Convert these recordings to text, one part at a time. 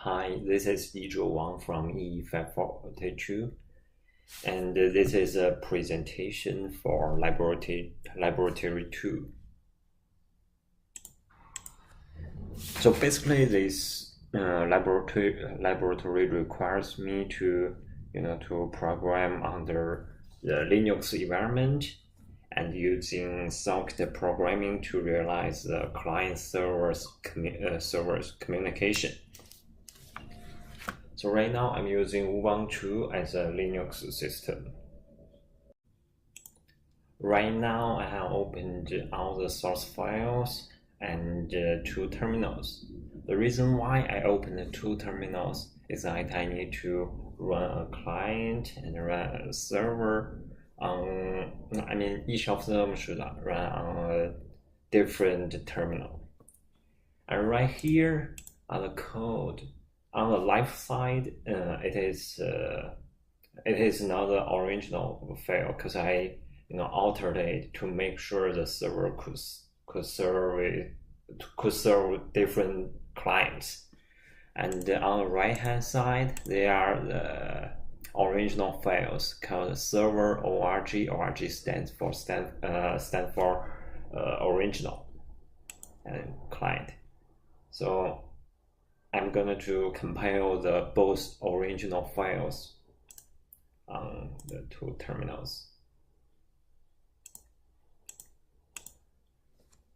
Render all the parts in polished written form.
Hi, this is Yizhuo Wang from Lab2, and this is a presentation for laboratory 2. So basically, this laboratory requires me to program under the Linux environment and using socket programming to realize the client server's communication. So right now I'm using Wang 2 as a Linux system. Right now I have opened all the source files and two terminals. The reason why I opened two terminals is that I need to run a client and run a server on, each of them should run on a different terminal. And right here on the code, on the left side, it is not the original file because I altered it to make sure the server could serve different clients. And on the right hand side, there are the original files called server org. Org stands for original and client. So I'm going to compile the both original files on the two terminals.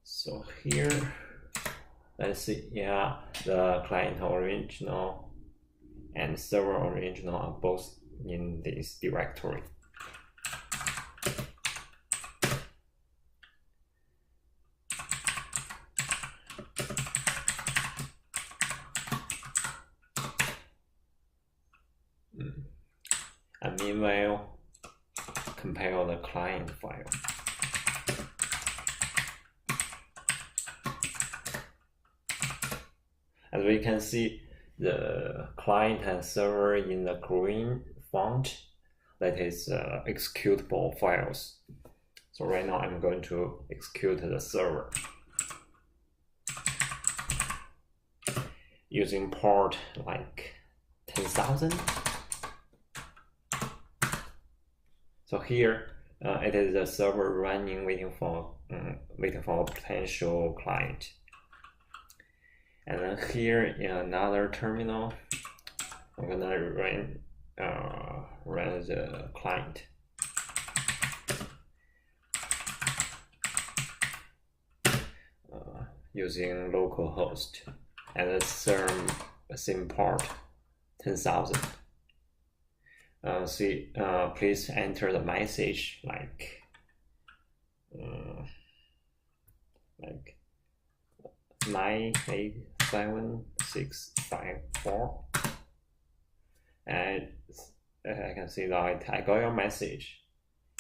So here, let's see, the client original and server original are both in this directory. And meanwhile, compile the client file. As we can see, the client and server in the green font, that is executable files. So right now I'm going to execute the server using port like 10,000. So here it is the server running, waiting for a potential client. And then here in another terminal, I'm gonna run the client. Using localhost and the same port 10,000. Please enter the message like 987654, and I can see that I got your message.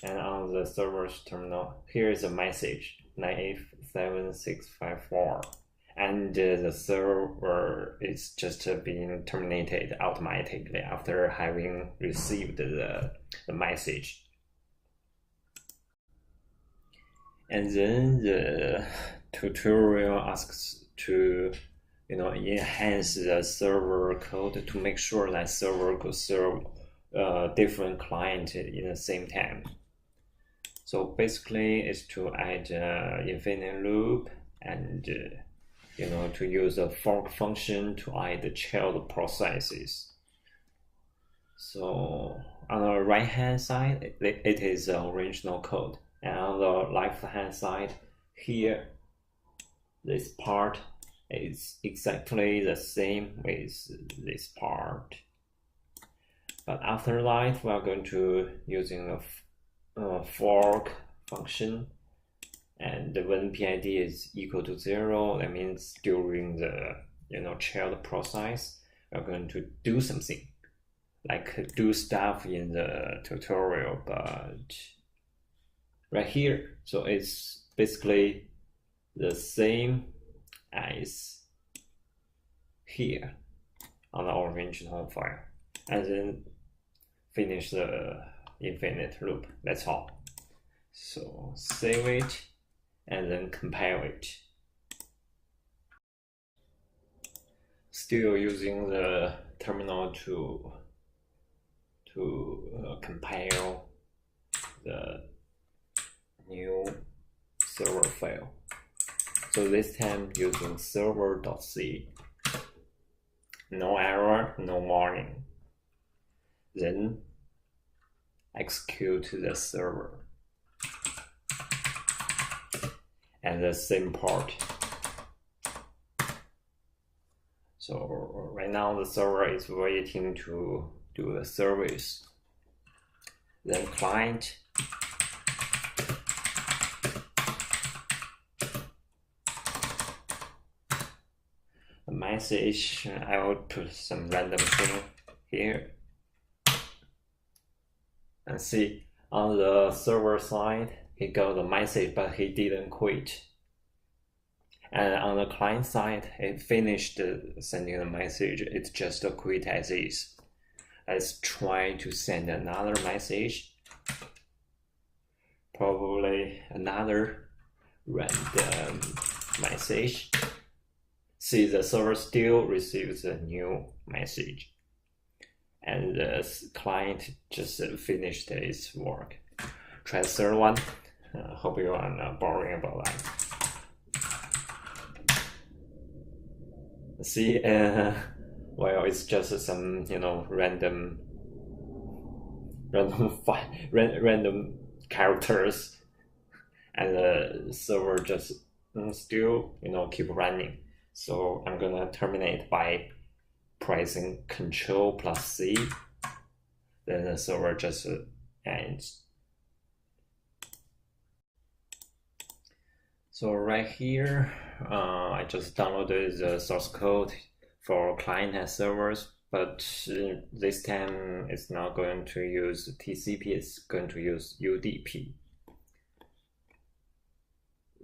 And on the server's terminal, here is a message 987654, and the server is just being terminated automatically after having received the message. And then the tutorial asks to enhance the server code to make sure that server could serve different clients in the same time. So basically it's to add infinite loop and to use a fork function to add the child processes. So on the right hand side, it is the original code, and on the left hand side here, this part is exactly the same with this part. But after that, we are going to using a fork function, and when PID is equal to 0, that means during the child process, we are going to do something, like do stuff in the tutorial, but right here. So it's basically the same as here on the original file, and then finish the infinite loop. That's all. So save it and then compile it. still using the terminal to compile the new server file. So this time using server.c. No error, no warning. Then execute the server. And the same part. So right now the server is waiting to do the service. Then client. A message, I will put some random thing here. And see, on the server side, he got the message, but he didn't quit. And on the client side, it finished sending the message. It's just a quit as is. Let's try to send another message. Probably another random message. See, the server still receives a new message. And the client just finished its work. Try the third one. Hope you are not boring about that. See, well, it's just some, random characters, and the server just still, keep running. So I'm gonna terminate by pressing Ctrl+C. Then the server just ends. So right here, I just downloaded the source code for client and servers, but this time it's not going to use TCP, it's going to use UDP.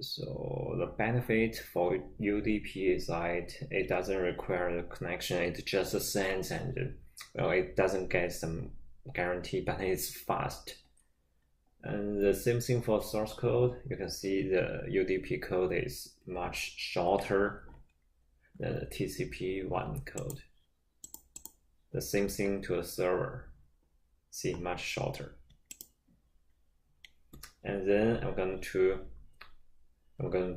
So the benefit for UDP is that it doesn't require the connection, it just sends, and well, it doesn't get some guarantee, but it's fast. And the same thing for source code. You can see the UDP code is much shorter than the TCP1 code. The same thing to a server. See, much shorter. And then I'm going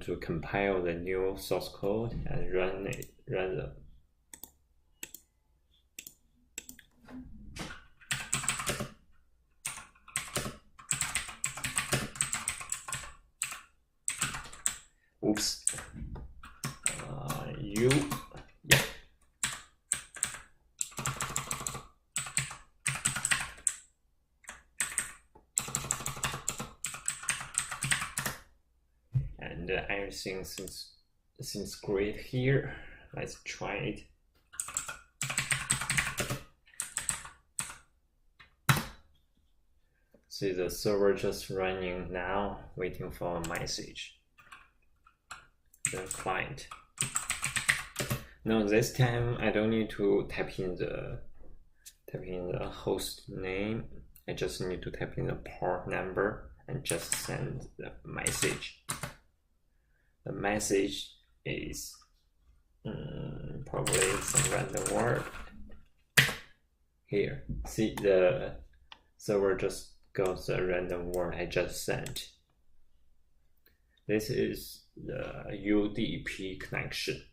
to compile the new source code and run them. Oops. Yeah. And everything seems great here. Let's try it. See, the server just running now, waiting for a message. The client. Now this time I don't need to type in the host name. I just need to type in the port number and just send the message. The message is probably some random word. Here, see, the server just got the random word I just sent. This is the UDP connection.